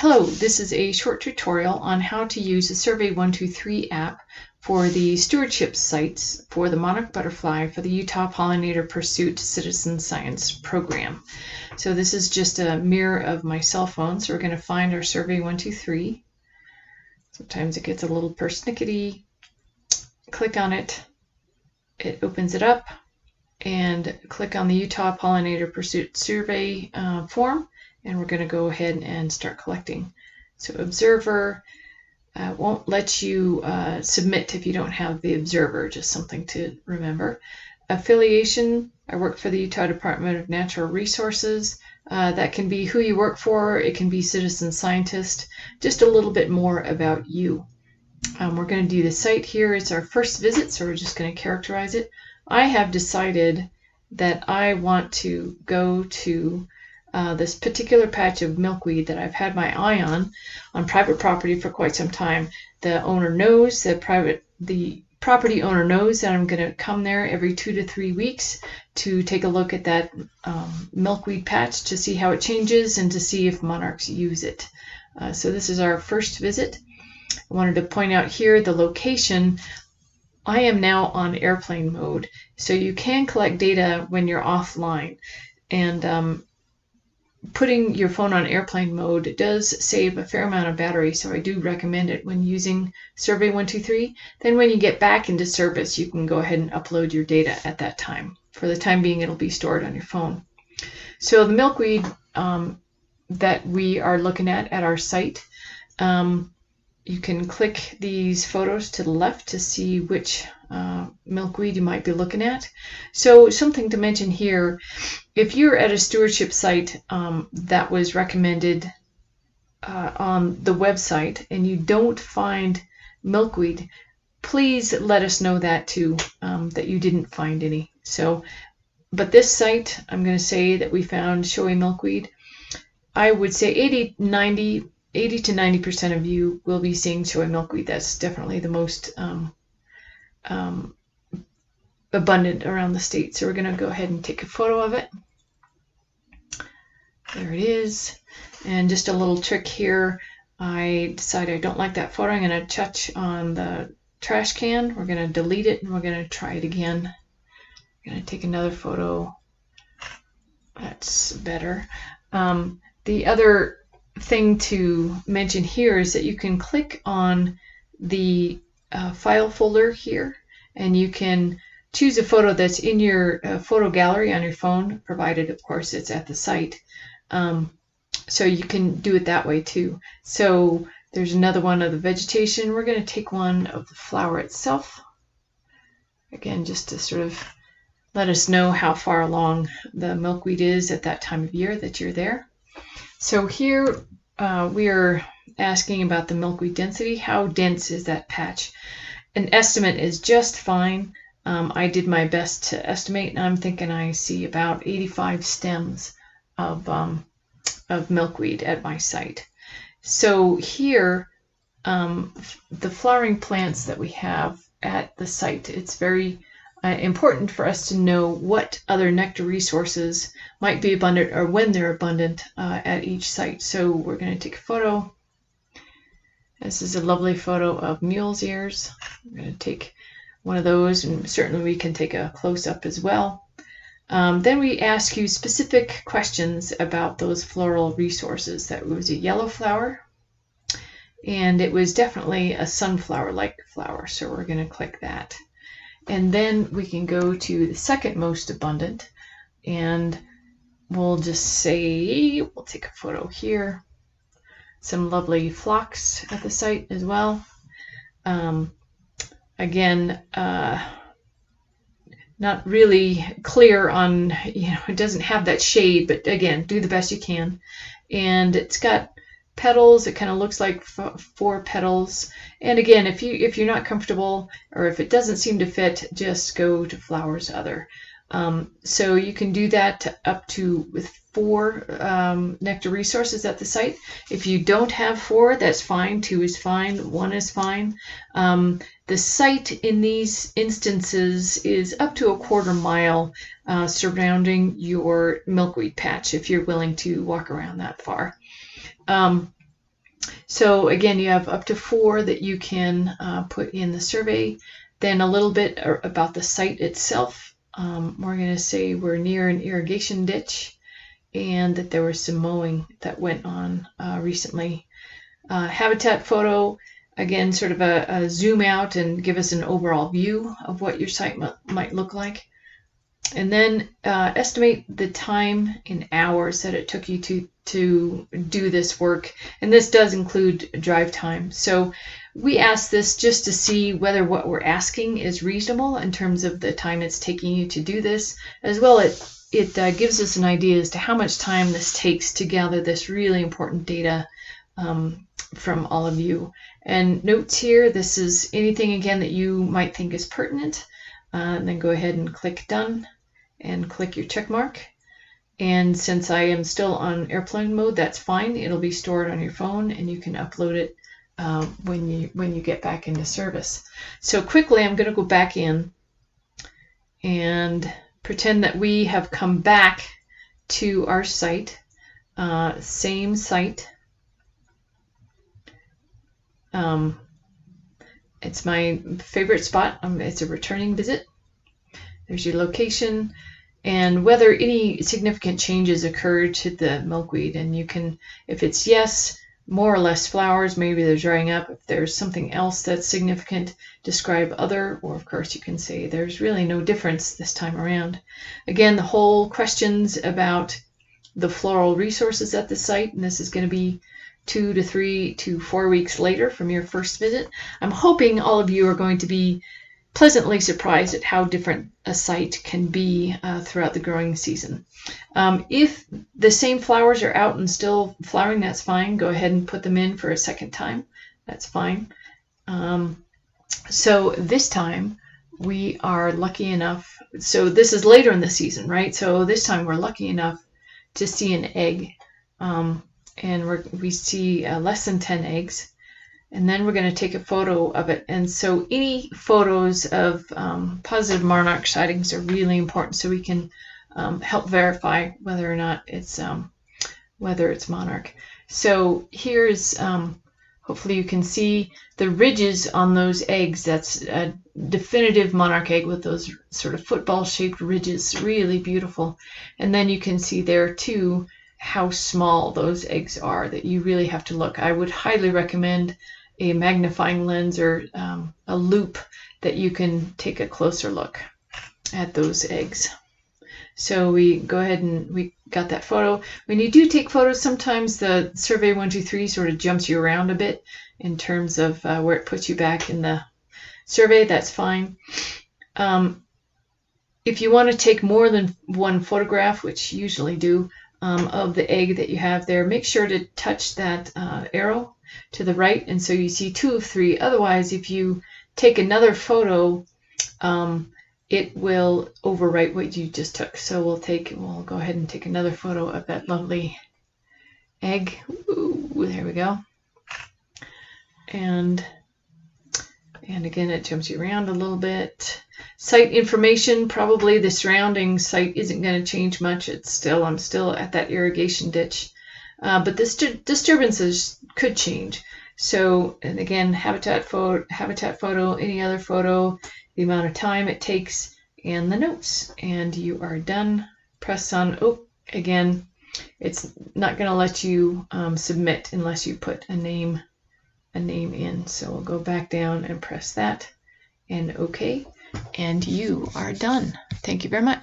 Hello, this is a short tutorial on how to use the Survey123 app for the stewardship sites for the monarch butterfly for the Utah Pollinator Pursuit Citizen Science Program. So this is just a mirror of my cell phone. So we're going to find our Survey123. Sometimes it gets a little persnickety. Click on it. It opens it up, and click on the Utah Pollinator Pursuit Survey form. And we're going to go ahead and start collecting. So observer won't let you submit if you don't have the observer, just something to remember. Affiliation, I work for the Utah Department of Natural Resources. That can be who you work for, it can be citizen scientist, just a little bit more about you. We're going to do the site here. It's our first visit, so we're just going to characterize it. I have decided that I want to go to this particular patch of milkweed that I've had my eye on private property for quite some time. The owner knows, the property owner knows that I'm going to come there every 2 to 3 weeks to take a look at that milkweed patch to see how it changes and to see if monarchs use it. So this is our first visit. I wanted to point out here the location. I am now on airplane mode, so you can collect data when you're offline, and putting your phone on airplane mode does save a fair amount of battery, so I do recommend it when using Survey123. Then when you get back into service, you can go ahead and upload your data at that time. For the time being, it'll be stored on your phone. So the milkweed that we are looking at our site, you can click these photos to the left to see which milkweed you might be looking at. So something to mention here, if you're at a stewardship site that was recommended on the website and you don't find milkweed, please let us know that too, that you didn't find any. So, but this site, I'm going to say that we found showy milkweed. I would say 80 to 90% of you will be seeing showy milkweed. That's definitely the most abundant around the state. So we're going to go ahead and take a photo of it. There it is. And just a little trick here. I decided I don't like that photo. I'm going to touch on the trash can. We're going to delete it and we're going to try it again. I'm going to take another photo. That's better. The other thing to mention here is that you can click on the file folder here, and you can choose a photo that's in your photo gallery on your phone, provided of course it's at the site. So you can do it that way too. So there's another one of the vegetation. We're going to take one of the flower itself, again just to sort of let us know how far along the milkweed is at that time of year that you're there. So here we are asking about the milkweed density. How dense is that patch? An estimate is just fine. I did my best to estimate, and I'm thinking I see about 85 stems of milkweed at my site. So here, the flowering plants that we have at the site, it's very important for us to know what other nectar resources might be abundant or when they're abundant at each site. So we're going to take a photo. This is a lovely photo of mule's ears. I'm going to take one of those, and certainly we can take a close-up as well. Then we ask you specific questions about those floral resources. That was a yellow flower, and it was definitely a sunflower-like flower, so we're going to click that. And then we can go to the second most abundant, and we'll just say, we'll take a photo here. Some lovely phlox at the site as well. Again, not really clear on, it doesn't have that shade, but again, do the best you can. And it's got petals. It kind of looks like 4 petals. And again, if you're not comfortable, or if it doesn't seem to fit, just go to flowers other. So you can do that up to with 4 nectar resources at the site. If you don't have 4, that's fine. 2 is fine. 1 is fine. The site in these instances is up to a 1/4 mile surrounding your milkweed patch, if you're willing to walk around that far. So again, you have up to 4 that you can put in the survey. Then a little bit about the site itself. We're going to say we're near an irrigation ditch and that there was some mowing that went on recently. Habitat photo, again, sort of a zoom out and give us an overall view of what your site might look like. And then estimate the time in hours that it took you to do this work. And this does include drive time. So we asked this just to see whether what we're asking is reasonable in terms of the time it's taking you to do this. As well, it gives us an idea as to how much time this takes to gather this really important data from all of you. And notes here, this is anything again that you might think is pertinent. And then go ahead and click done and click your check mark. And since I am still on airplane mode, that's fine. It'll be stored on your phone and you can upload it when you get back into service. So quickly, I'm going to go back in and pretend that we have come back to our site, same site. It's my favorite spot. It's a returning visit. There's your location and whether any significant changes occur to the milkweed. And you can, if it's yes, more or less flowers, maybe they're drying up. If there's something else that's significant, describe other, or of course you can say there's really no difference this time around. Again, the whole questions about the floral resources at the site, and this is going to be 2 to 3 to 4 weeks later from your first visit. I'm hoping all of you are going to be pleasantly surprised at how different a site can be throughout the growing season. If the same flowers are out and still flowering, that's fine. Go ahead and put them in for a second time. That's fine. So this time we are lucky enough. So this is later in the season, right? So this time we're lucky enough to see an egg. And we see less than 10 eggs. And then we're going to take a photo of it. And so any photos of positive monarch sightings are really important so we can help verify whether or not it's monarch. So here's, hopefully you can see the ridges on those eggs. That's a definitive monarch egg with those sort of football-shaped ridges, really beautiful. And then you can see there too how small those eggs are, that you really have to look. I would highly recommend a magnifying lens or a loop that you can take a closer look at those eggs. So we go ahead and we got that photo. When you do take photos, sometimes the Survey123 sort of jumps you around a bit in terms of where it puts you back in the survey. That's fine. If you want to take more than one photograph, which you usually do, of the egg that you have there, make sure to touch that arrow to the right, and so you see 2 of 3. Otherwise, if you take another photo, it will overwrite what you just took. So we'll go ahead and take another photo of that lovely egg. Ooh, there we go. And again, it jumps you around a little bit. Site information, probably the surrounding site isn't going to change much. I'm still at that irrigation ditch. But the disturbances could change. So, and again, habitat photo, any other photo, the amount of time it takes, and the notes. And you are done. Press on, again, it's not going to let you submit unless you put a name in. So we'll go back down and press that and OK. And you are done. Thank you very much.